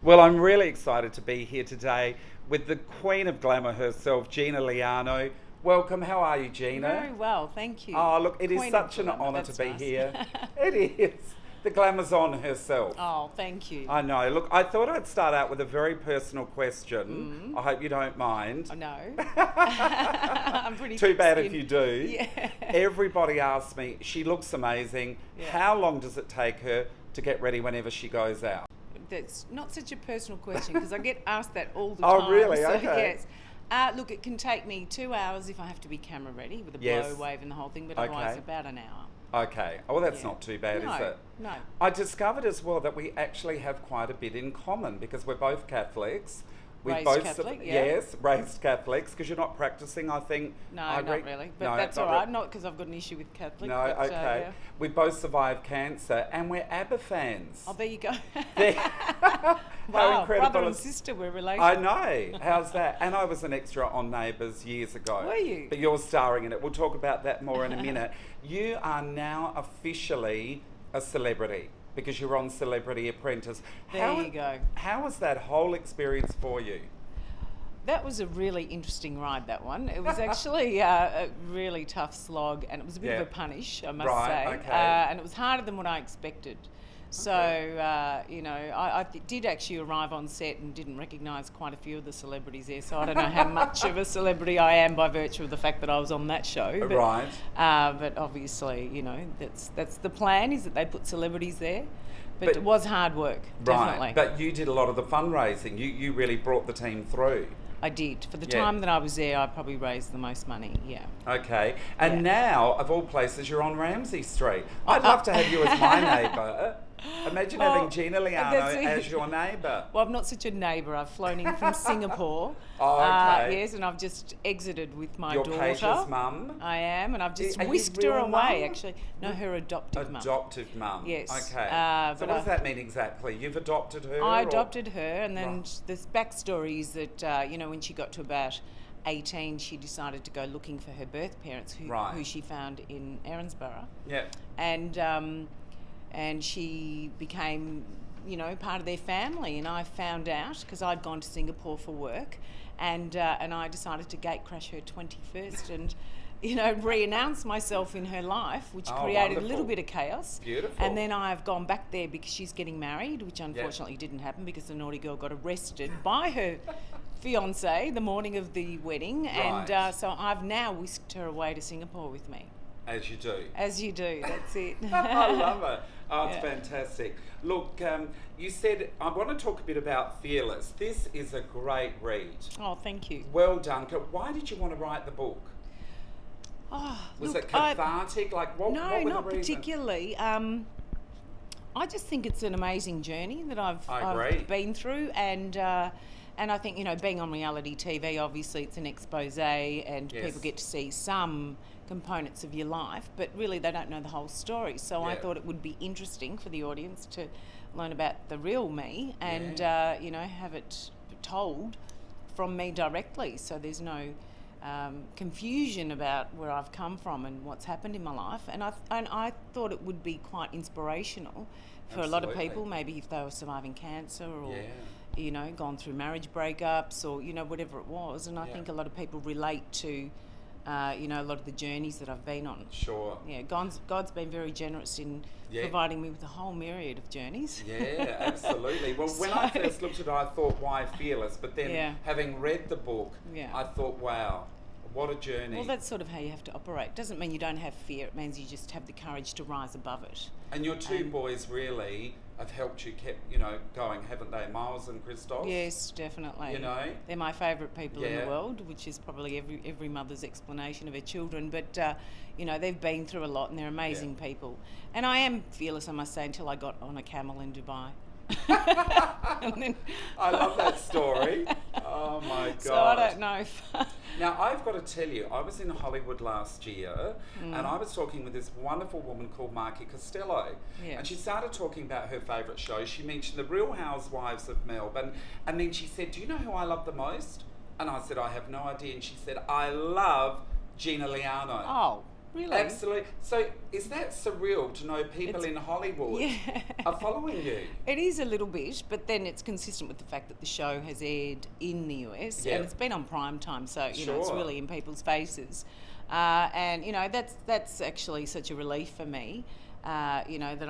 Well, I'm really excited to be here today with the Queen of Glamour herself, Gina Liano. Welcome. How are you, Gina? Very well, thank you. Oh, look, it is Queen of such an Glamour, honour to that's be nice. here. It is. The glamour's on herself. Oh, thank you. I know. Look, I thought I'd start out with a very personal question. I hope you don't mind. Oh, no. I'm pretty Too bad if thick-skinned. you do. Yeah. Everybody asks me, she looks amazing. Yeah. How long does it take her to get ready whenever she goes out? That's not such a personal question because I get asked that all the Oh, time. really? So, Okay. yes. Look, it can take me 2 hours if I have to be camera ready with a Yes. blow wave and the whole thing, but Okay. otherwise about an hour. Okay. Oh, well, that's Yeah. not too bad, No, is it? no. I discovered as well that we actually have quite a bit in common because we're both Catholics. We Raised both Catholic, yeah. Yes, raised Catholics, because you're not practicing, I think. No, I not really. But No, that's not all right. re- Not because I've got an issue with Catholic. No, but, okay. yeah. We both survived cancer and we're ABBA fans. Oh, there you go. There- How Wow, incredible brother and is- sister, we're related. I know. How's that? And I was an extra on Neighbours years ago. Were you? But you're starring in it. We'll talk about that more in a minute. You are now officially a celebrity because you're on Celebrity Apprentice. There you go. How was that whole experience for you? That was a really interesting ride, that one. It was actually a really tough slog and it was a bit Yeah. of a punish, I must Right, say. okay. And it was harder than what I expected. So, I did actually arrive on set and didn't recognise quite a few of the celebrities there. So I don't know how much of a celebrity I am by virtue of the fact that I was on that show. But, Right. But obviously, that's the plan, is that they put celebrities there. But it was hard work, definitely. Right. But you did a lot of the fundraising. You really brought the team through. I did. For the Yeah. time that I was there, I probably raised the most money, yeah. Okay. And Yeah. now, of all places, you're on Ramsay Street. I'd love to have you as my neighbour. Imagine Well, having Gina Liano that's it. as your neighbour. Well, I'm not such a neighbour. I've flown in from Singapore. Oh, okay. Yes, and I've just exited with my Your daughter. Page's mum? I am, and I've just Are you whisked her real away, mum? actually. No, her adoptive mum. Adoptive mum. Yes, Okay. So but what does that mean exactly? You've adopted her? I or- adopted her, and then Right. this backstory is that, when she got to about 18, she decided to go looking for her birth parents, who Right. she found in Erinsborough. Yeah. And she became, part of their family. And I found out because I'd gone to Singapore for work, and I decided to gate crash her 21st, and re-announce myself in her life, which Oh, created a wonderful. little bit of chaos. Beautiful. And then I've gone back there because she's getting married, which unfortunately didn't happen because the naughty girl got arrested by her fiance the morning of the wedding, and Right. so I've now whisked her away to Singapore with me. As you do. As you do, that's it. I love it. Oh, it's Yeah. fantastic. Look, you said, I want to talk a bit about Fearless. This is a great read. Oh, thank you. Well done. Why did you want to write the book? Oh, Was look, it cathartic? what no, were not the reasons? particularly. I just think it's an amazing journey that I agree. I've been through, and I think being on reality TV, obviously it's an expose, and Yes. people get to see some components of your life, but really they don't know the whole story. So I Yeah. thought it would be interesting for the audience to learn about the real me, and have it told from me directly. So there's no confusion about where I've come from and what's happened in my life, and I thought it would be quite inspirational for a lot of Absolutely. people, maybe if they were surviving cancer or Yeah. gone through marriage breakups or whatever it was, and I Yeah. think a lot of people relate to a lot of the journeys that I've been on. Sure. Yeah, God's been very generous in Yeah. providing me with a whole myriad of journeys. Yeah, absolutely. Well, when I So- first looked at it, I thought, why Fearless? But then, Yeah. having read the book, Yeah. I thought, wow, what a journey. Well, that's sort of how you have to operate. Doesn't mean you don't have fear. It means you just have the courage to rise above it. And your two boys really have helped you keep, going, haven't they? Miles and Christos? Yes, definitely. They're my favourite people in Yeah. the world, which is probably every mother's explanation of her children. But they've been through a lot, and they're amazing people. And I am fearless, I must say, until I got on a camel in Dubai. And then, I love that story. Oh my God. so I don't know if Now, I've got to tell you, I was in Hollywood last year and I was talking with this wonderful woman called Marky Costello. Yeah. And she started talking about her favourite shows. She mentioned The Real Housewives of Melbourne. And then she said, do you know who I love the most? And I said, I have no idea. And she said, I love Gina Liano. Oh, Really. Absolutely. So is that surreal to know people in Hollywood Yeah. are following you? It is a little bit, but then it's consistent with the fact that the show has aired in the US Yeah. and it's been on prime time, so you know it's Sure. really in people's faces, and you know that's actually such a relief for me, you know that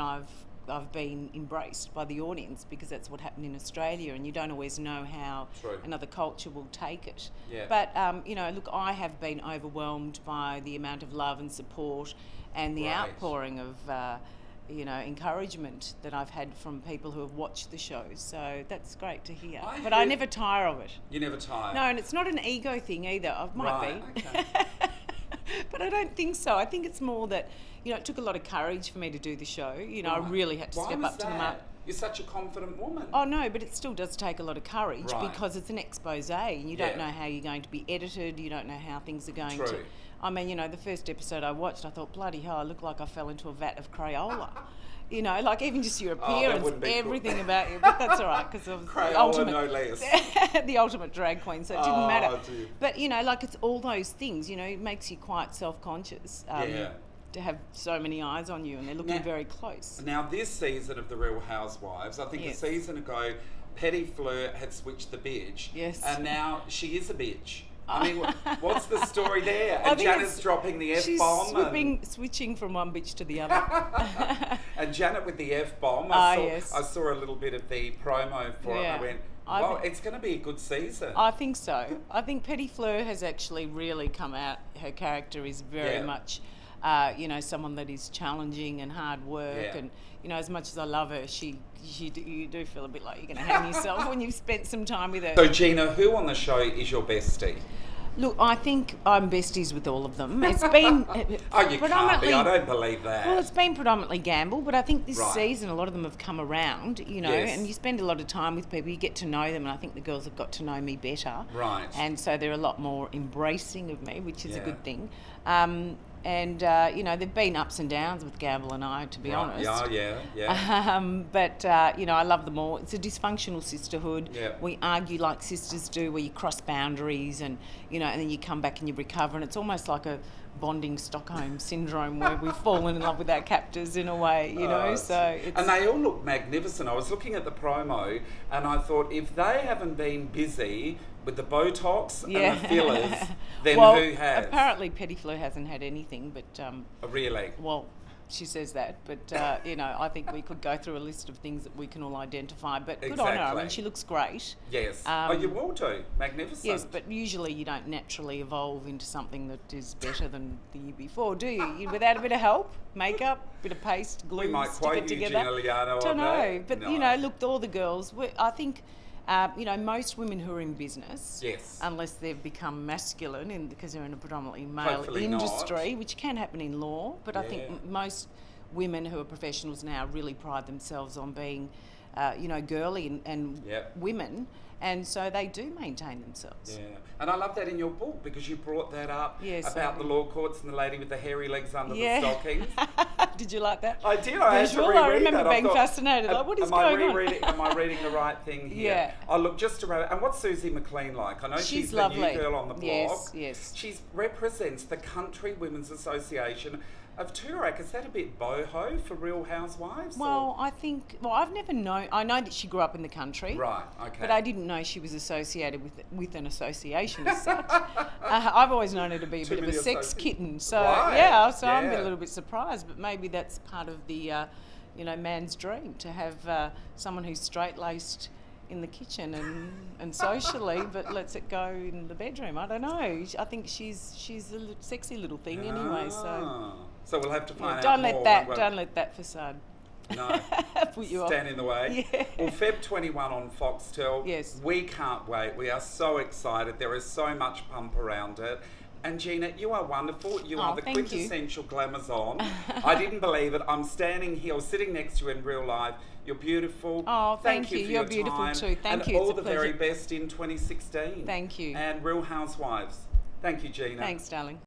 I've been embraced by the audience, because that's what happened in Australia, and you don't always know how True. another culture will take it. Yeah. But you know, look, I have been overwhelmed by the amount of love and support and the Right. outpouring of you know, encouragement that I've had from people who have watched the show. So that's great to hear. But I heard- never tire of it. You never tire. No, and it's not an ego thing either. I might Right, be. okay. But I don't think so. I think it's more that, you know, it took a lot of courage for me to do the show. You know, I Right. really had to Why step was up to the that? mark. You're such a confident woman. Oh no, but it still does take a lot of courage, Right. because it's an expose, and you don't Yeah. know how you're going to be edited. You don't know how things are going to. True. I mean, you know, the first episode I watched, I thought, bloody hell, I look like I fell into a vat of Crayola. You know, like even just your that appearance, wouldn't be everything about you. But that's all right, because I was the Crayola, ultimate, no less. the ultimate drag queen, so it didn't Oh, matter. dear. But you know, like it's all those things. You know, it makes you quite self-conscious. Yeah. To have so many eyes on you, and they're looking Now- very close. Now, this season of The Real Housewives, I think Yes. a season ago, Petty Fleur had switched the bitch. Yes. And now she is a bitch. I mean, what's the story there? I And think Janet's it's- dropping the She's F-bomb. switching from one bitch to the other. And Janet with the F-bomb. Ah, I yes. saw a little bit of the promo for it, and Yeah. I went, I well, thi- it's going to be a good season. I think so. I think Petty Fleur has actually really come out. Her character is very Yeah. much, you know, someone that is challenging and hard work. Yeah. And, you know, as much as I love her, you do feel a bit like you're going to hang yourself when you've spent some time with her. So, Gina, who on the show is your bestie? Look, I think I'm besties with all of them. It's been Oh, you can't be. predominantly. I don't believe that. Well, it's been predominantly gamble, but I think this Right. season a lot of them have come around, you know, Yes. and you spend a lot of time with people, you get to know them, and I think the girls have got to know me better. Right. And so they're a lot more embracing of me, which is a Yeah. good thing. You know, there've been ups and downs with Gamble and I, to be honest. Yeah. But, you know, I love them all. It's a dysfunctional sisterhood. Yeah. We argue like sisters do, where you cross boundaries and, you know, and then you come back and you recover. And it's almost like a bonding Stockholm syndrome where we've fallen in love with our captors in a way, you know. Oh, So it's... And they all look magnificent. I was looking at the promo and I thought, if they haven't been busy with the Botox and the fillers, then well, who has? apparently Petty Fleur hasn't had anything, but... Really? Well, she says that, but you know, I think we could go through a list of things that we can all identify. But good on her. I Exactly. mean, she looks great. Yes. Um, you will do. Magnificent. Yes, but usually you don't naturally evolve into something that is better than the year before, do you? Without a bit of help, makeup, bit of paste, glue, we might stick quote it you, together. Gina Liano, Don't on know, that. but No. you know, look, all the girls. I think. You know, most women who are in business, Yes. unless they've become masculine because they're in a predominantly male Hopefully not. industry, which can happen in law, but I think Yeah. most women who are professionals now really pride themselves on being, you know, girly and Yep. women, and so they do maintain themselves. Yeah, and I love that in your book because you brought that up Yes, about I the did. law courts and the lady with the hairy legs under Yeah. the stockings. Did you like that? I did. I had to Visual? reread I remember that. being thought, fascinated. Like, what is going on? Am I reading the right thing here? Yeah. Oh, look, just around. And what's Susie McLean like? I know she's the lovely. new girl on the block. Yes, yes. She represents the Country Women's Association of Toorak. Is that a bit boho for Real Housewives? Well, I think. Well, I've never known. I know that she grew up in the country. Right. Okay. But I didn't know she was associated with an association as such. I've always known her to be a Too bit of a many sex associ- kitten. So Right, yeah, so I'm yeah. a little bit surprised. But maybe that's part of the, you know, man's dream to have someone who's straight laced in the kitchen and socially, but lets it go in the bedroom. I don't know. I think she's a sexy little thing anyway. So Ah. So we'll have to find out don't more. let that won't we? don't let that facade No. put you off. Stand in the way. Yeah. Well, Feb 21 on Foxtel. Yes. We can't wait. We are so excited. There is so much pump around it. And Gina, you are wonderful. You are the thank you. quintessential glamazon. I didn't believe it. I'm standing here, or sitting next to you in real life. You're beautiful. Oh, thank you. you. For You're your beautiful time. too. Thank and you. It's all a the very pleasure. best in 2016. Thank you. And Real Housewives. Thank you, Gina. Thanks, darling.